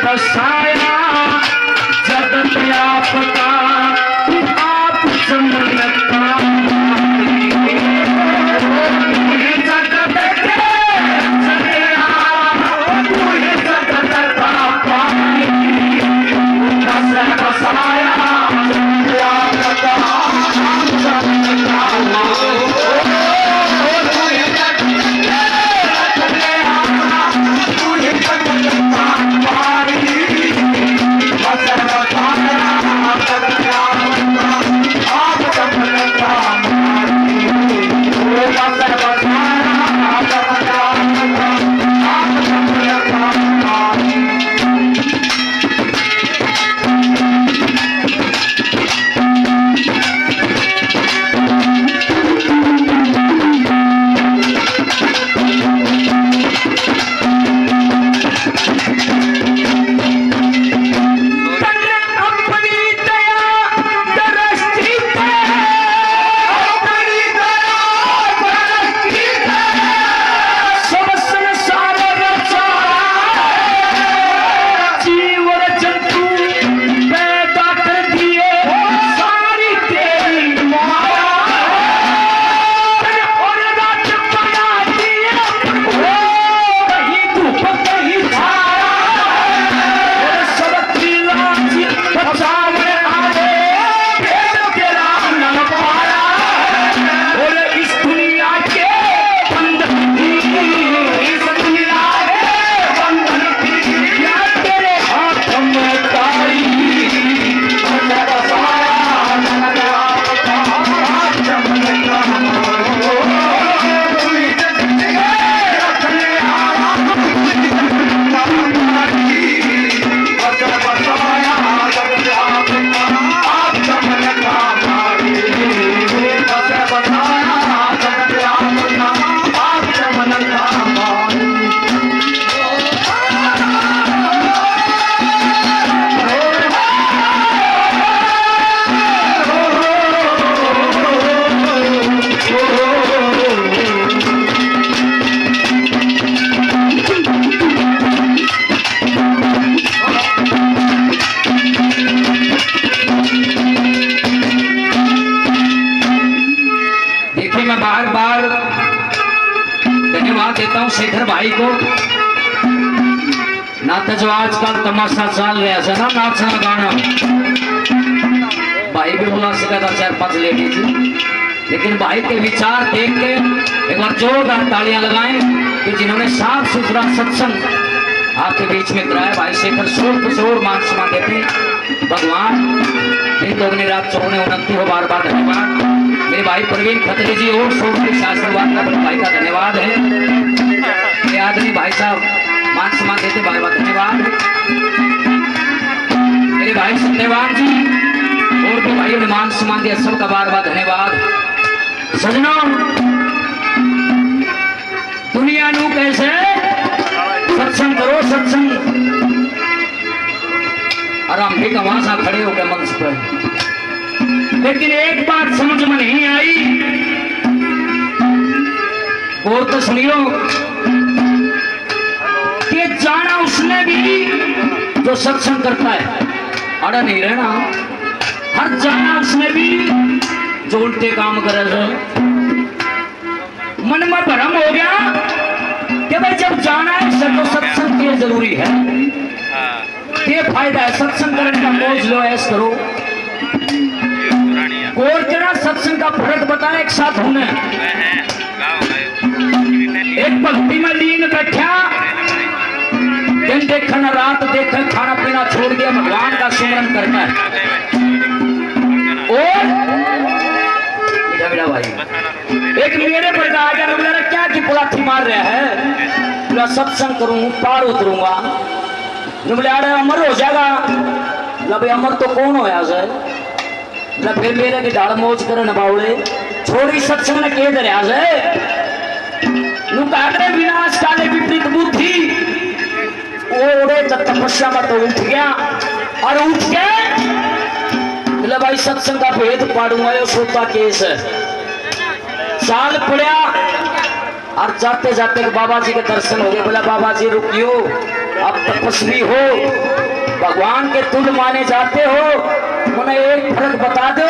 बसाया जगत आपका आप समझता जगत के चलेया पूरे जगत का पानी बसे बसाया जगत शेखर भाई को ना तो जो आजकल तमाशा चल रहा है ना नाचना गाना भाई भी बुला सका था 4-5 लेडीज लेकिन भाई के विचार देख के एक बार जोरदार तालियां लगाएं कि जिन्होंने साफ सुथरा सत्संग आपके बीच में कराया। भाई शेखर शोर मान सम्मान देते भगवान इन दोगुनी रात चौगुने उन्नति हो। बार बार धन्यवाद मेरे भाई प्रवीण खत्री जी और शोर के आशीर्वाद का भाई का धन्यवाद है। आदमी भाई साहब मान सम्मान देते बार बार धन्यवाद मेरे भाई सत्यवान जी और भी भाइयों ने मान सम्मान दिया सबका बार बार धन्यवाद। सजनों दुनिया नू कैसे सत्संग करो सत्संग और हम भी वहां सा खड़े हो गए मंच पर लेकिन एक बात समझ में नहीं आई और तो सुनियो कि जाना उसने भी जो सत्संग करता है अड़ा नहीं रहना। हर जाना उसने भी जो उल्टे काम करे है। मन में भ्रम हो गया कि भाई जब जाना है तो सत्संग के जरूरी है ये फायदा है सत्संग करने का मौज लो ऐस करो और तेरा सत्संग का फर्क बताया एक साथ होने एक भक्ति में लीन बैठा दिन देखे न रात देखे, खाना पीना छोड़ दिया, भगवान का स्मरण करता है। और भाई एक मेरे पर आ गया, बोला क्या की पुलाथी मार रहा है, बोला सत्संग करूं पार उतरूंगा, बोले अरे अमर हो जाएगा, बोला अमर तो कौन होया सर, बोला फिर मेरे की डाल मौज कर बावले छोड़ी सत्संग ने कह दरिया से विनाश काले विपरीत बुद्धि ओरे तपस्या में तो उठ गया, और उठ के बोले भाई सत्संग का भेद पाड़ूंगा, ये सोता केस है। साल पड़ा और जाते जाते बाबा जी के दर्शन हो गए, बोला बाबा जी रुकियो, आप तपस्वी हो, भगवान के तुल्य माने जाते हो, उन्हें एक फर्क बता दो,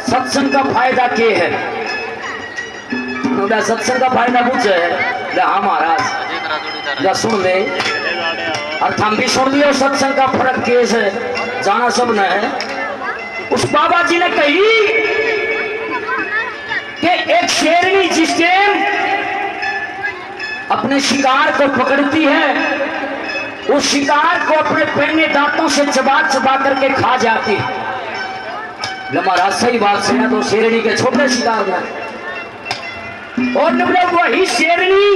सत्संग का फायदा क्या है। सत्संग का फायदा पूछे, हाँ महाराज सुन ले, और हम भी सुन लियो सत्संग का फर्क केस है, जाना सब न है। उस बाबा जी ने कही कि एक शेरनी जिस टाइम अपने शिकार को पकड़ती है, उस शिकार को अपने पहने दांतों से चबा चबा करके खा जाती है। महाराज सही बात से तो शेरनी के छोटे शिकार में, और वही शेरनी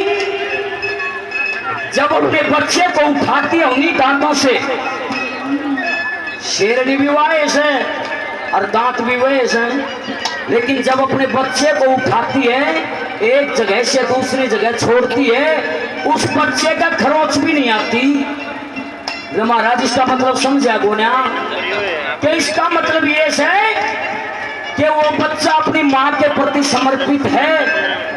जब अपने बच्चे को उठाती है उन्हीं दांतों से, शेरनी भी वायस है और दांत भी वायस है, लेकिन जब अपने बच्चे को उठाती है एक जगह से दूसरी जगह छोड़ती है, उस बच्चे का खरोच भी नहीं आती। महाराज इसका मतलब समझा गोना कि इसका मतलब ये है कि वो बच्चा अपनी माँ के प्रति समर्पित है,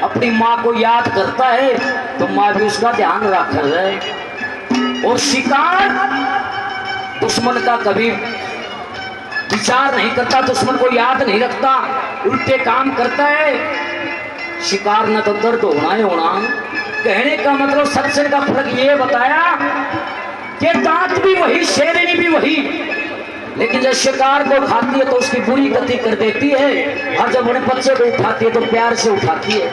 अपनी माँ को याद करता है, तो माँ भी उसका ध्यान रख है। और शिकार दुश्मन का कभी विचार नहीं करता, दुश्मन को याद नहीं रखता, उल्टे काम करता है। शिकार न तो दर्द होना ही होना। कहने का मतलब सत्संग का फर्क ये बताया कि दांत भी वही, शेरनी भी वही, लेकिन जब शिकार को खाती है तो उसकी बुरी गति कर देती है, और जब उन्हें बच्चे को उठाती है तो प्यार से उठाती है।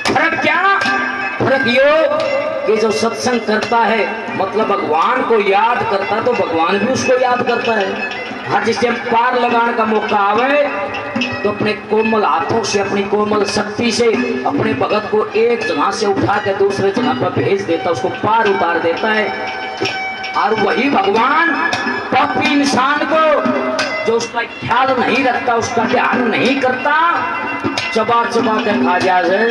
फर्क क्या? फर्क ये कि जो सत्संग करता है मतलब भगवान को याद करता है, तो भगवान भी उसको याद करता है। हर जिससे पार लगाने का मौका आवे तो अपने कोमल हाथों से, अपनी कोमल शक्ति से अपने भगत को एक जगह से उठा के दूसरे जगह पर भेज देता, उसको पार उतार देता है। और वही भगवान पापी इंसान को जो उसका ख्याल नहीं रखता, उसका ध्यान नहीं करता, चबा चबा के खा जाए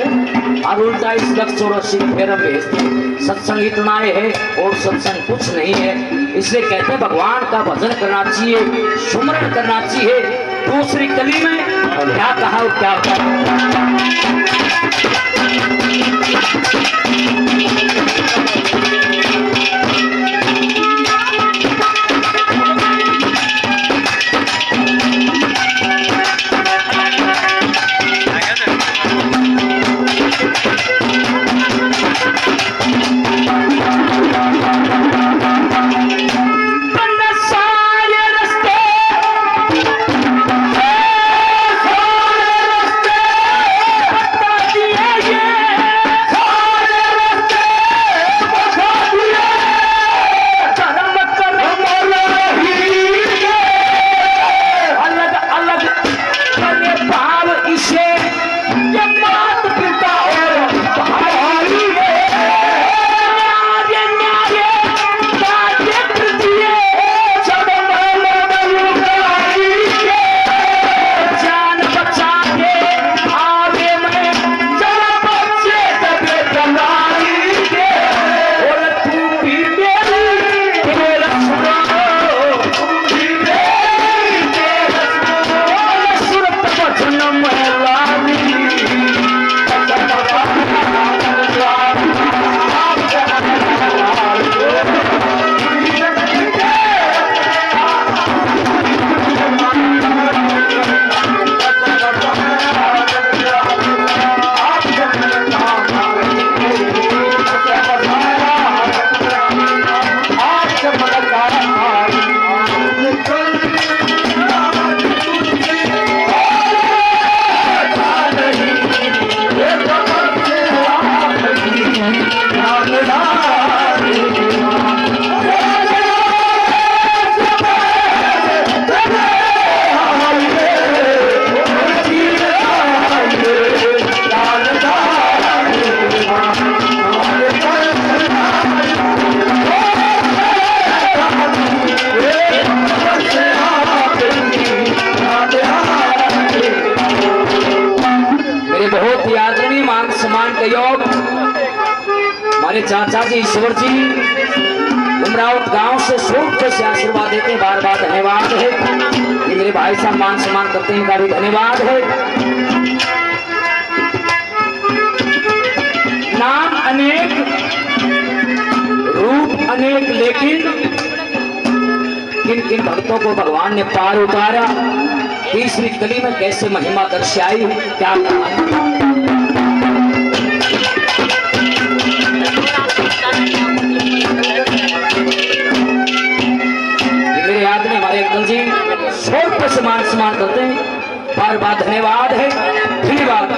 और उल्टा इस 184 फेर भेजते। सत्संग इतना है और सत्संग कुछ नहीं है। इसलिए कहते हैं भगवान का भजन करना चाहिए, सुमरन करना चाहिए। दूसरी कली में क्या कहा और क्या आदरणीय मान सम्मान का योग हमारे चाचा जी ईश्वर जी उमरावत गांव से शोक से आशीर्वाद देते हैं, बार बार धन्यवाद है। ये मेरे भाई साहब मान सम्मान करते हैं, इनका भी धन्यवाद है। नाम अनेक, रूप अनेक, लेकिन किन किन भक्तों को भगवान ने पार उतारा, तीसरी कली में कैसे महिमा दर्शाई, क्या कहा। मेरे याद में हमारे अंकल जी शोक पर मान सम्मान करते हैं, बार बार धन्यवाद है। धन्यवाद।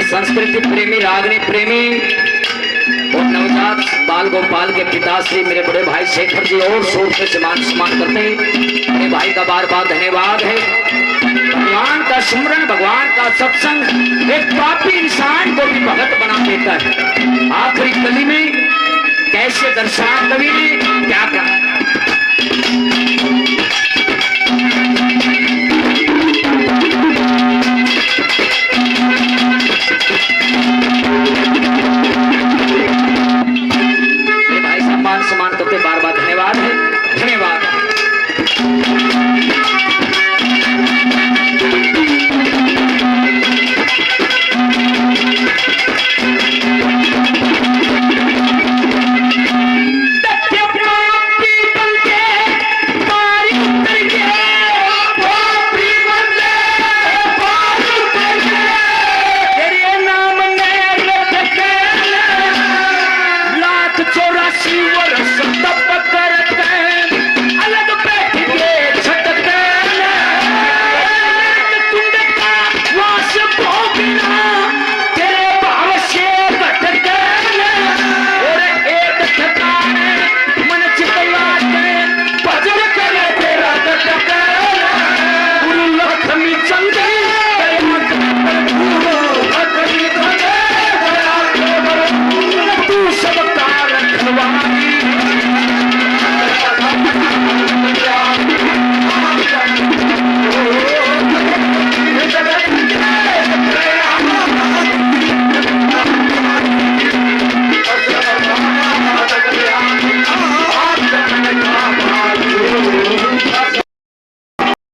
संस्कृति प्रेमी, रागनी प्रेमी और नवजात बाल गोपाल के पिता श्री मेरे बड़े भाई शेखर जी और शोर से मान सम्मान करते हैं। मेरे भाई का बार बार धन्यवाद है। भगवान का सुमरन, भगवान का सत्संग एक पापी इंसान को भी भगत बना देता है। आखिरी कली में कैसे दर्शाया कवि ने, क्या कहा।